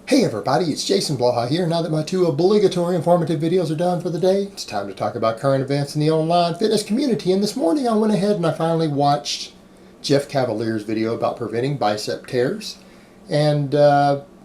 Hey everybody, it's Jason Blaha here. Now that my two obligatory informative videos are done for the day, it's time to talk about current events in the online fitness community. And this morning I went ahead and I finally watched Jeff Cavaliere's video about preventing bicep tears. And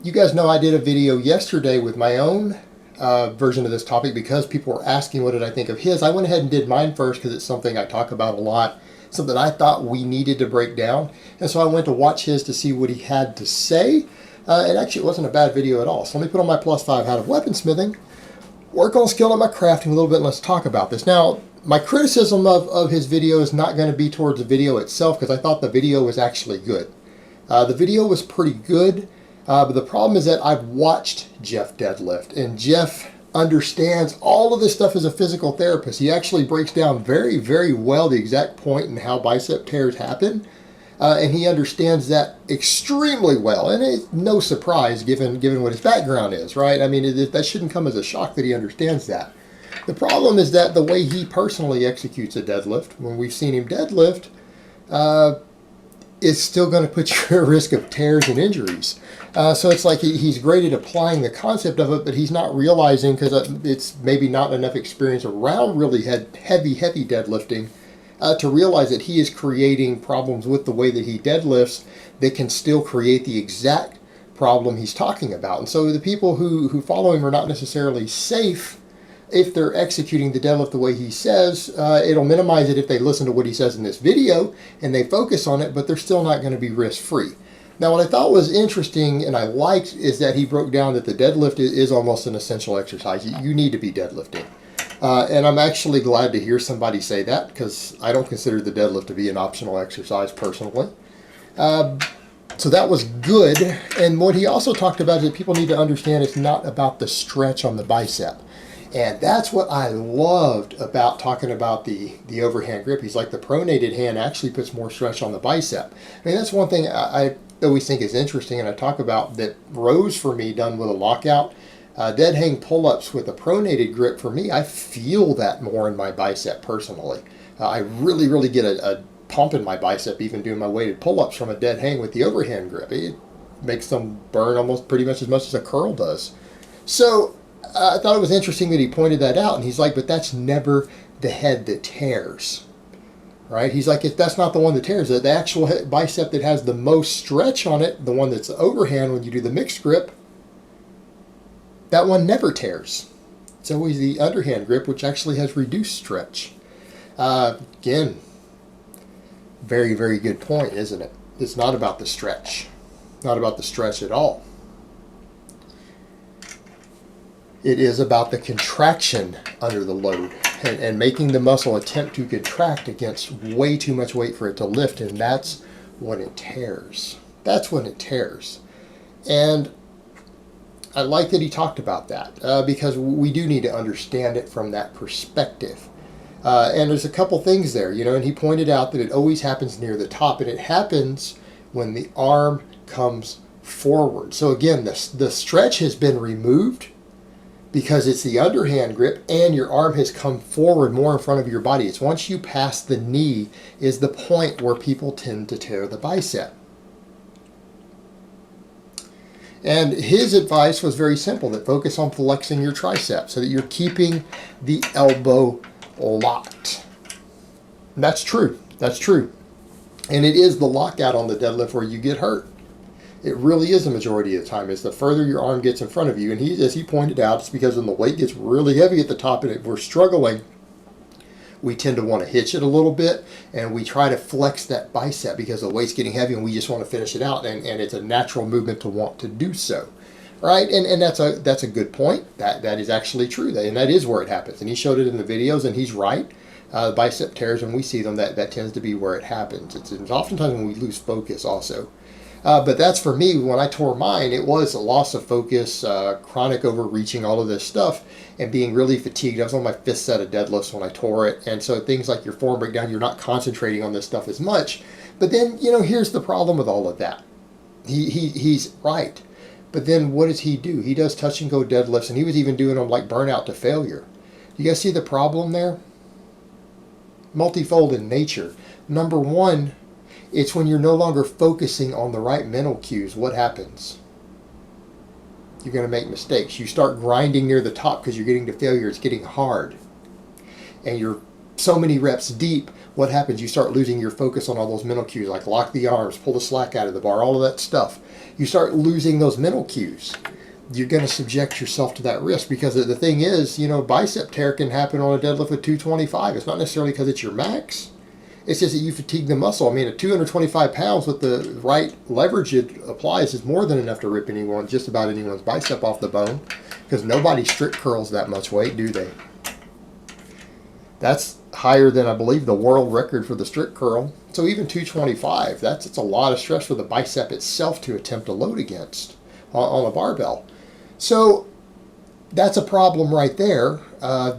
you guys know I did a video yesterday with my own version of this topic because people were asking what did I think of his. I went ahead and did mine first because it's something I talk about a lot, something I thought we needed to break down. And so I went to watch his to see what he had to say. And actually, it wasn't a bad video at all. So let me put on my +5 hat of weaponsmithing, work on skill at my crafting a little bit, and let's talk about this. Now, my criticism of his video is not going to be towards the video itself, because I thought the video was actually good. The video was pretty good, but the problem is that I've watched Jeff deadlift, and Jeff understands all of this stuff as a physical therapist. He actually breaks down very, very well the exact point in how bicep tears happen. And he understands that extremely well, and it's no surprise given what his background is, right? I mean, that shouldn't come as a shock that he understands that. The problem is that the way he personally executes a deadlift, when we've seen him deadlift, is still going to put you at risk of tears and injuries. So it's like he's great at applying the concept of it, but he's not realizing, because it's maybe not enough experience around really heavy deadlifting, to realize that he is creating problems with the way that he deadlifts that can still create the exact problem he's talking about. And so the people who follow him are not necessarily safe if they're executing the deadlift the way he says. It'll minimize it if they listen to what he says in this video and they focus on it, but they're still not going to be risk-free. Now, what I thought was interesting and I liked is that he broke down that the deadlift is almost an essential exercise. You need to be deadlifting. And I'm actually glad to hear somebody say that, because I don't consider the deadlift to be an optional exercise personally. So that was good. And what he also talked about is that people need to understand it's not about the stretch on the bicep. And that's what I loved about talking about the overhand grip. He's like, the pronated hand actually puts more stretch on the bicep. I mean, that's one thing I always think is interesting, and I talk about that rows for me done with a lockout. Dead hang pull-ups with a pronated grip, for me, I feel that more in my bicep personally. I really get a pump in my bicep even doing my weighted pull-ups from a dead hang with the overhand grip. It makes them burn almost pretty much as a curl does. So I thought it was interesting that he pointed that out, and he's like, but that's never the head that tears. Right? He's like, if that's not the one that tears, the actual bicep that has the most stretch on it, the one that's overhand when you do the mixed grip, that one never tears. It's always the underhand grip, which actually has reduced stretch. Again, very good point, isn't it? It's not about the stretch. Not about the stretch at all. It is about the contraction under the load and making the muscle attempt to contract against way too much weight for it to lift, and that's when it tears. That's when it tears. And I like that he talked about that because we do need to understand it from that perspective. And there's a couple things there, and he pointed out that it always happens near the top, and it happens when the arm comes forward. So again, the stretch has been removed because it's the underhand grip and your arm has come forward more in front of your body. It's once you pass the knee is the point where people tend to tear the bicep. And his advice was very simple, that focus on flexing your tricep so that you're keeping the elbow locked. And that's true. That's true. And it is the lockout on the deadlift where you get hurt. It really is the majority of the time. It's the further your arm gets in front of you. And as he pointed out, it's because when the weight gets really heavy at the top and we're struggling, we tend to want to hitch it a little bit, and we try to flex that bicep because the weight's getting heavy and we just want to finish it out, and it's a natural movement to want to do so, right? And that's a good point. That is actually true, and that is where it happens. And he showed it in the videos, and he's right. Bicep tears, when we see them, that tends to be where it happens. It's oftentimes when we lose focus also. But that's, for me, when I tore mine, it was a loss of focus, chronic overreaching, all of this stuff, and being really fatigued. I was on my 5th set of deadlifts when I tore it, and so things like your form breakdown, you're not concentrating on this stuff as much. But then, here's the problem with all of that. He's right. But then what does he do? He does touch and go deadlifts, and he was even doing them like burnout to failure. You guys see the problem there? Multifold in nature. Number one, it's when you're no longer focusing on the right mental cues. What happens? you're going to make mistakes. You start grinding near the top because you're getting to failure. It's getting hard. And you're so many reps deep, what happens? You start losing your focus on all those mental cues, like lock the arms, pull the slack out of the bar, all of that stuff. You start losing those mental cues. You're going to subject yourself to that risk, because the thing is, you know, bicep tear can happen on a deadlift with 225. It's not necessarily because it's your max. It's just that you fatigue the muscle. I mean, at 225 pounds with the right leverage it applies is more than enough to rip just about anyone's bicep off the bone, because nobody strict curls that much weight, do they? That's higher than, I believe, the world record for the strict curl. So even 225, it's a lot of stress for the bicep itself to attempt to load against on a barbell. So that's a problem right there,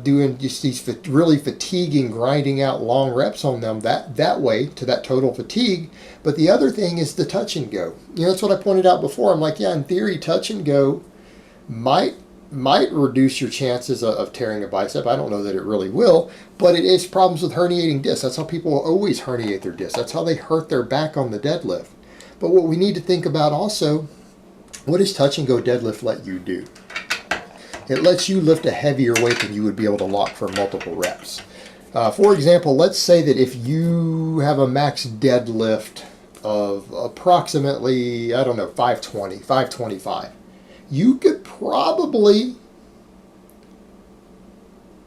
doing just these really fatiguing, grinding out long reps on them that way to that total fatigue. But the other thing is the touch and go. You know, that's what I pointed out before. I'm like, yeah, in theory, touch and go might reduce your chances of tearing a bicep. I don't know that it really will, but it is problems with herniating discs. That's how people always herniate their discs. That's how they hurt their back on the deadlift. But what we need to think about also, what does touch and go deadlift let you do? It lets you lift a heavier weight than you would be able to lock for multiple reps. For example, let's say that if you have a max deadlift of approximately, I don't know, 520, 525, you could probably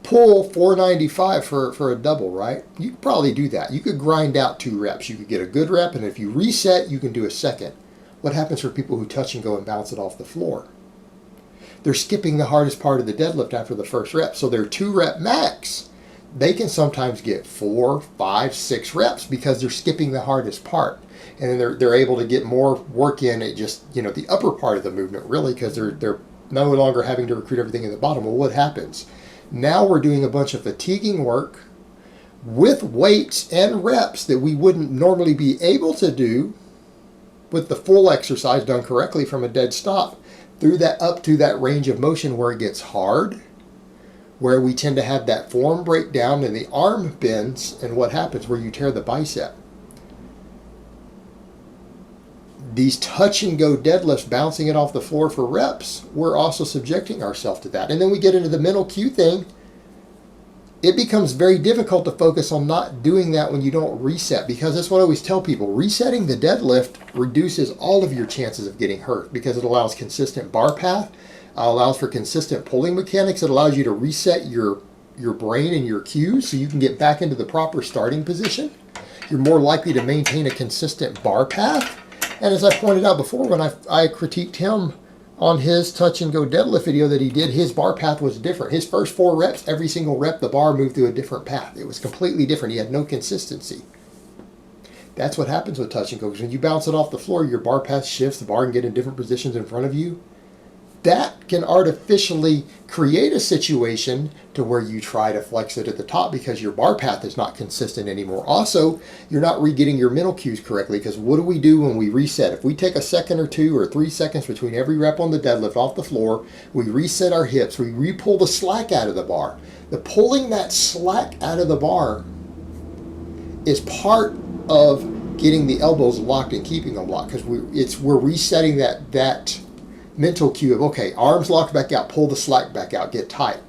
pull 495 for a double, right? You could probably do that. You could grind out 2 reps. You could get a good rep, and if you reset, you can do a second. What happens for people who touch and go and bounce it off the floor? They're skipping the hardest part of the deadlift after the first rep. So their 2 rep max, they can sometimes get 4, 5, 6 reps because they're skipping the hardest part. And then they're able to get more work in at just, you know, the upper part of the movement, really, because they're no longer having to recruit everything in the bottom. Well, what happens? Now we're doing a bunch of fatiguing work with weights and reps that we wouldn't normally be able to do with the full exercise done correctly from a dead stop, through that up to that range of motion where it gets hard, where we tend to have that form breakdown and the arm bends, and what happens where you tear the bicep. These touch and go deadlifts, bouncing it off the floor for reps, we're also subjecting ourselves to that. And then we get into the mental cue thing. It becomes very difficult to focus on not doing that when you don't reset, because that's what I always tell people. Resetting the deadlift reduces all of your chances of getting hurt, because it allows consistent bar path, allows for consistent pulling mechanics. It allows you to reset your brain and your cues so you can get back into the proper starting position. You're more likely to maintain a consistent bar path. And as I pointed out before, when I critiqued him on his touch and go deadlift video that he did, his bar path was different. His first 4 reps, every single rep, the bar moved through a different path. It was completely different. He had no consistency. That's what happens with touch and go. Because when you bounce it off the floor, your bar path shifts, the bar can get in different positions in front of you. That can artificially create a situation to where you try to flex it at the top because your bar path is not consistent anymore. Also, you're not re-getting your mental cues correctly, because what do we do when we reset? If we take a second or 2 or 3 seconds between every rep on the deadlift off the floor, we reset our hips, we re-pull the slack out of the bar. The pulling that slack out of the bar is part of getting the elbows locked and keeping them locked, because we're resetting that mental cue of, okay, arms locked back out, pull the slack back out, get tight,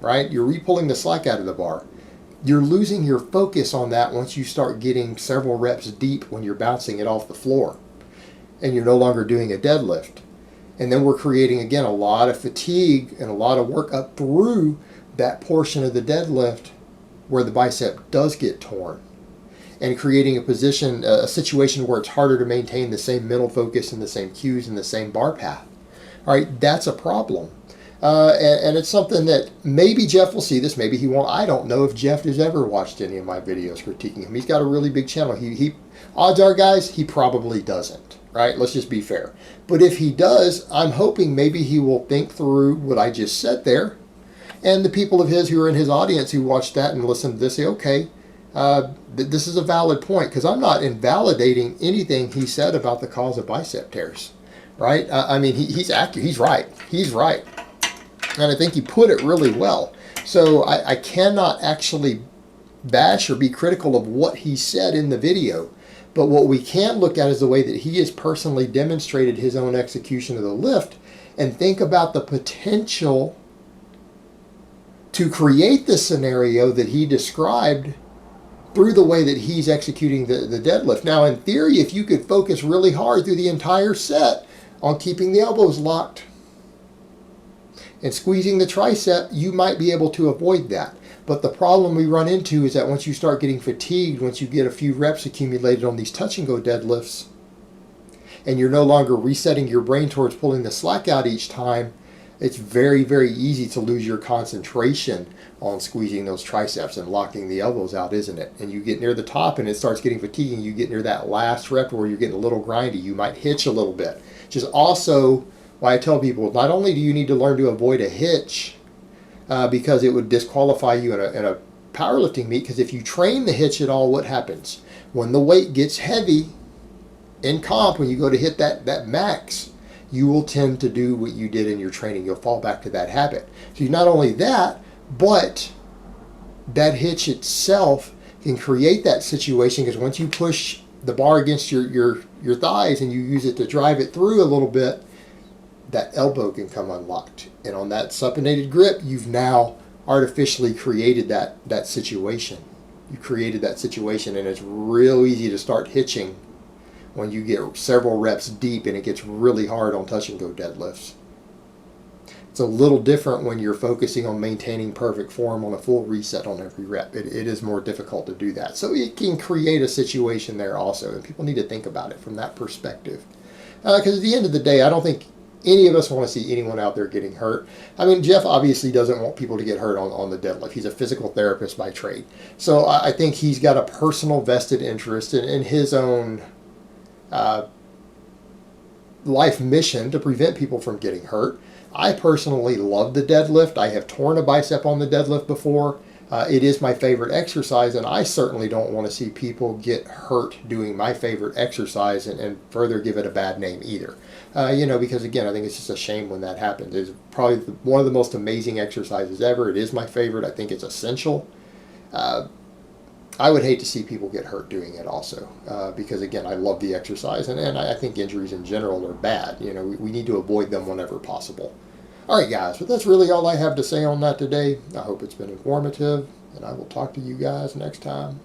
right? You're re-pulling the slack out of the bar. You're losing your focus on that once you start getting several reps deep when you're bouncing it off the floor and you're no longer doing a deadlift. And then we're creating, again, a lot of fatigue and a lot of work up through that portion of the deadlift where the bicep does get torn, and creating a situation where it's harder to maintain the same mental focus and the same cues and the same bar path. All right, that's a problem. And it's something that maybe Jeff will see this, maybe he won't. I don't know if Jeff has ever watched any of my videos critiquing him. He's got a really big channel. He odds are, guys, he probably doesn't, right? Let's just be fair. But if he does, I'm hoping maybe he will think through what I just said there. And the people of his who are in his audience who watch that and listen to this say, okay, this is a valid point, because I'm not invalidating anything he said about the cause of bicep tears. Right? I mean, he's accurate. He's right. He's right. And I think he put it really well. So I cannot actually bash or be critical of what he said in the video. But what we can look at is the way that he has personally demonstrated his own execution of the lift and think about the potential to create the scenario that he described through the way that he's executing the deadlift. Now, in theory, if you could focus really hard through the entire set on keeping the elbows locked and squeezing the tricep, you might be able to avoid that. But the problem we run into is that once you start getting fatigued, once you get a few reps accumulated on these touch and go deadlifts, and you're no longer resetting your brain towards pulling the slack out each time, it's very, very easy to lose your concentration on squeezing those triceps and locking the elbows out, isn't it? And you get near the top and it starts getting fatiguing. You get near that last rep where you're getting a little grindy. You might hitch a little bit, which is also why I tell people, not only do you need to learn to avoid a hitch, because it would disqualify you in a powerlifting meet, because if you train the hitch at all, what happens? When the weight gets heavy in comp, when you go to hit that max, you will tend to do what you did in your training. You'll fall back to that habit. So not only that, but that hitch itself can create that situation, because once you push the bar against your thighs and you use it to drive it through a little bit, that elbow can come unlocked. And on that supinated grip, you've now artificially created that situation. You created that situation, and it's real easy to start hitching when you get several reps deep and it gets really hard on touch and go deadlifts. It's a little different when you're focusing on maintaining perfect form on a full reset on every rep. It is more difficult to do that. So it can create a situation there also, and people need to think about it from that perspective. Because at the end of the day, I don't think any of us want to see anyone out there getting hurt. I mean, Jeff obviously doesn't want people to get hurt on the deadlift. He's a physical therapist by trade. So I think he's got a personal vested interest in his own life mission to prevent people from getting hurt. I personally love the deadlift. I have torn a bicep on the deadlift before. It is my favorite exercise, and I certainly don't want to see people get hurt doing my favorite exercise and further give it a bad name either. Because again, I think it's just a shame when that happens. It's probably one of the most amazing exercises ever. It is my favorite. I think it's essential. I would hate to see people get hurt doing it also, because again, I love the exercise, and I think injuries in general are bad. We need to avoid them whenever possible. All right, guys, but that's really all I have to say on that today. I hope it's been informative, and I will talk to you guys next time.